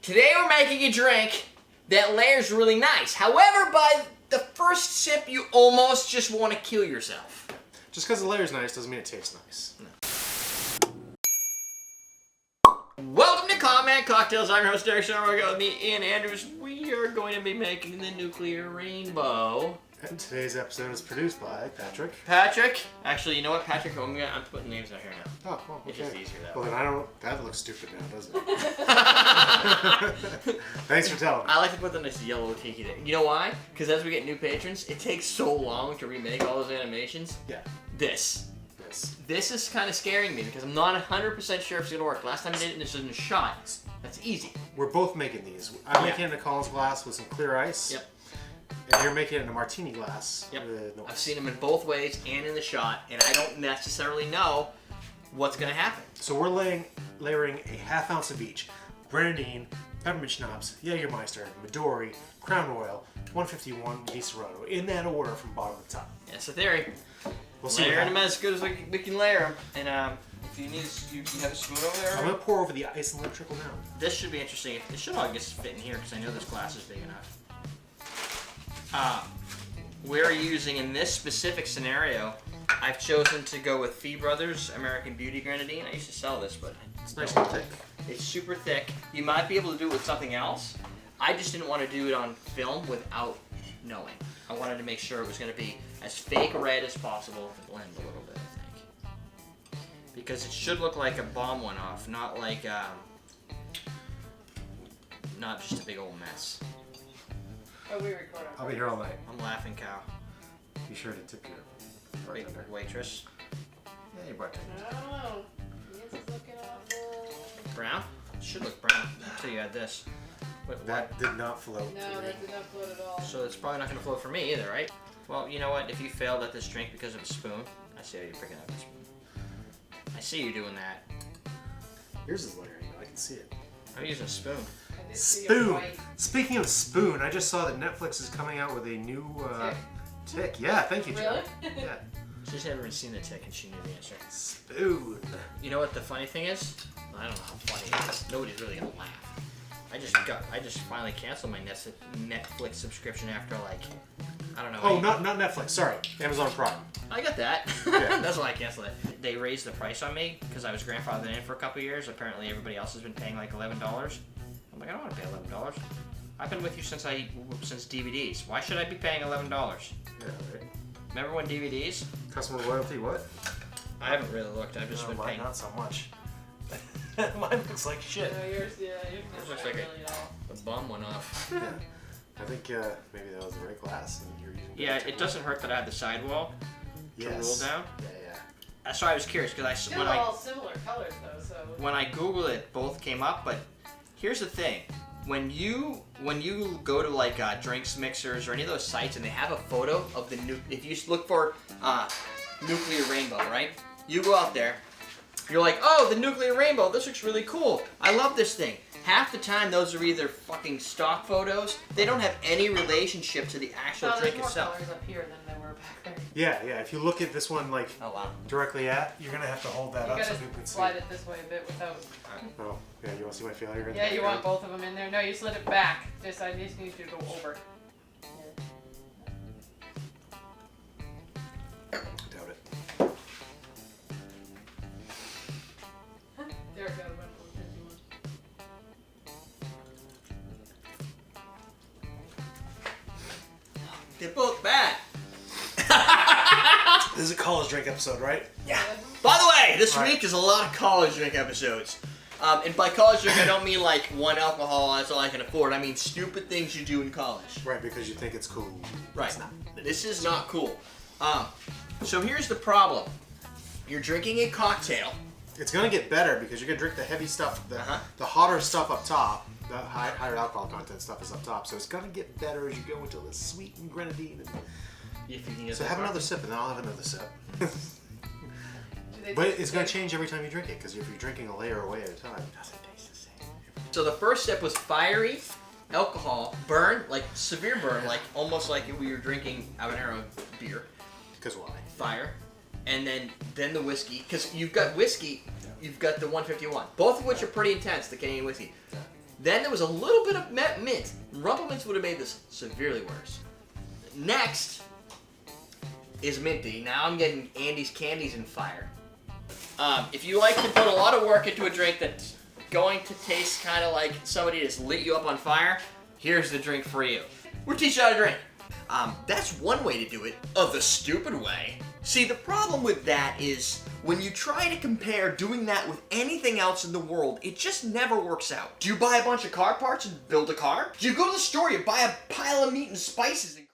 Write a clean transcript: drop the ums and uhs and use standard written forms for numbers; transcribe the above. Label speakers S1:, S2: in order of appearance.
S1: Today we're making a drink that layers really nice. However, by the first sip, you almost just want to kill yourself.
S2: Just because the layer's nice doesn't mean it tastes nice.
S1: No. Welcome to Comment Cocktails. I'm your host, Derrick Schommer. I got with me, Ian Andrews. We are going to be making the nuclear rainbow.
S2: And today's episode is produced by Patrick.
S1: Patrick. Actually, you know what, Patrick? I'm putting names out here now.
S2: Oh, well, okay.
S1: It's just easier that
S2: way.
S1: way.
S2: Then I don't. That looks stupid now, doesn't it? Thanks for telling me.
S1: I like to put the nice yellow tiki thing. You know why? Because as we get new patrons, it takes so long to remake all those animations.
S2: Yeah.
S1: This is kind of scaring me because I'm not 100% sure if it's gonna work. Last time I did it, this isn't a shot. That's easy.
S2: We're both making these. I'm making it in a Collins glass with some clear ice.
S1: Yep.
S2: And you're making it in a martini glass.
S1: Yep.
S2: With no
S1: I've seen them in both ways and in the shot, and I don't necessarily know what's gonna happen.
S2: So we're layering a half ounce of each: Grenadine, Peppermint Schnapps, Jagermeister, Midori, Crown Royal, 151 Amaretto, in that order from bottom to top.
S1: That's the theory.
S2: We'll see.
S1: Layering them as good as we can layer them. And if you need, you have a spoon over there.
S2: I'm gonna pour over the ice and let it trickle down.
S1: This should be interesting. It should all just fit in here because I know this glass is big enough. We're using, in this specific scenario, I've chosen to go with Fee Brothers American Beauty Grenadine. I used to sell this, but
S2: It's nice and thick.
S1: it's super thick. You might be able to do it with something else. I just didn't want to do it on film without knowing. I wanted to make sure it was going to be as fake red as possible to blend a little bit, I think. Because it should look like a bomb went off, not like, not just a big old mess.
S3: Oh, we record on.
S2: I'll be here all night.
S1: I'm laughing cow.
S2: Be sure to tip your bartender.
S1: Waitress.
S2: Yeah, your bartender.
S3: I don't know. This is looking awful.
S1: Brown? It should look brown until you add this. What?
S2: That did not float.
S3: No,
S2: to me.
S3: that did not float at all.
S1: So it's probably not going to flow for me either, right? Well, you know what? If you failed at this drink because of a spoon, I see how you're picking up a spoon. I see you doing that.
S2: Yours is layering. I can see it.
S1: I'm using a spoon.
S3: I did see a
S2: Spoon.
S3: white
S2: Speaking of spoon, I just saw that Netflix is coming out with a new tick. Yeah, thank you, Joe.
S3: Really?
S2: Yeah.
S1: She's never seen the tick and she knew the answer.
S2: Spoon.
S1: You know what the funny thing is? I don't know how funny it is. Nobody's really gonna laugh. I just finally canceled my Netflix subscription after like, I don't know.
S2: Oh, not Netflix. Sorry, Amazon Prime.
S1: I got that.
S2: Yeah.
S1: That's why I canceled it. They raised the price on me because I was grandfathered in for a couple years. Apparently everybody else has been paying like $11. I'm like, I don't want to pay $11. I've been with you since DVDs. Why should I be paying $11?
S2: Yeah, right.
S1: Remember when DVDs?
S2: Customer loyalty, what?
S1: I haven't really looked. I've just been
S2: mine
S1: paying.
S2: not so much. Mine looks like shit.
S3: No, yours not
S1: looks like
S3: really at all.
S1: The bum went off.
S2: Yeah. I think maybe that was the right glass and you're using.
S1: Yeah, it doesn't hurt that I have the sidewall to roll down.
S2: Yeah.
S1: That's why I was curious because
S3: Still all similar colors though, so.
S1: when I Googled it, both came up. But here's the thing: when you go to like drinks mixers or any of those sites and they have a photo of the if you look for nuclear rainbow, right? You go out there, you're like, oh, the nuclear rainbow. This looks really cool. I love this thing. Half the time, those are either fucking stock photos. They don't have any relationship to the actual
S3: No,
S1: drink
S3: there's more
S1: itself.
S3: colors up here than there were back there.
S2: Yeah. If you look at this one like
S1: Oh wow.
S2: directly you're gonna have to hold that
S3: You
S2: up so
S3: gotta
S2: people can see.
S3: slide it this way a bit without.
S2: Oh, yeah. You want to see my failure?
S3: Yeah, you want both of them in there. No, you slid it back. I just need you to go over.
S2: Doubt it.
S3: There it goes. 151.
S1: They're both bad.
S2: This is a college drink episode, right?
S1: Yeah. By the way, this
S2: Right.
S1: week is a lot of college drink episodes. And by college drink, I don't mean like one alcohol, that's all I can afford. I mean stupid things you do in college.
S2: Right, because you think it's cool.
S1: Right.
S2: It's not.
S1: This is not cool. So here's the problem. You're drinking a cocktail.
S2: It's gonna get better because you're gonna drink the heavy stuff, the hotter stuff up top. The higher alcohol content stuff is up top, so it's gonna get better as you go into the sweet and grenadine.
S1: If you can get
S2: So
S1: that
S2: have
S1: far.
S2: another sip, and then I'll have another sip.
S3: Do they
S2: But
S3: taste
S2: it's
S3: the
S2: gonna
S3: same?
S2: change every time you drink it, because if you're drinking a layer away at a time, it doesn't taste the same.
S1: So the first step was fiery alcohol, burn, like severe burn, like almost like we were drinking habanero beer.
S2: Because why?
S1: Fire. And then the whiskey, because you've got whiskey, you've got the 151, both of which are pretty intense, the Canadian whiskey. Then there was a little bit of mint. Rumple mints would have made this severely worse. Next is minty. Now I'm getting Andy's Candies in fire. If you like to put a lot of work into a drink that's going to taste kind of like somebody that's lit you up on fire, here's the drink for you. We're teaching you how to drink. That's one way to do it. The stupid way. See, the problem with that is when you try to compare doing that with anything else in the world, it just never works out. Do you buy a bunch of car parts and build a car? Do you go to the store, you buy a pile of meat and spices and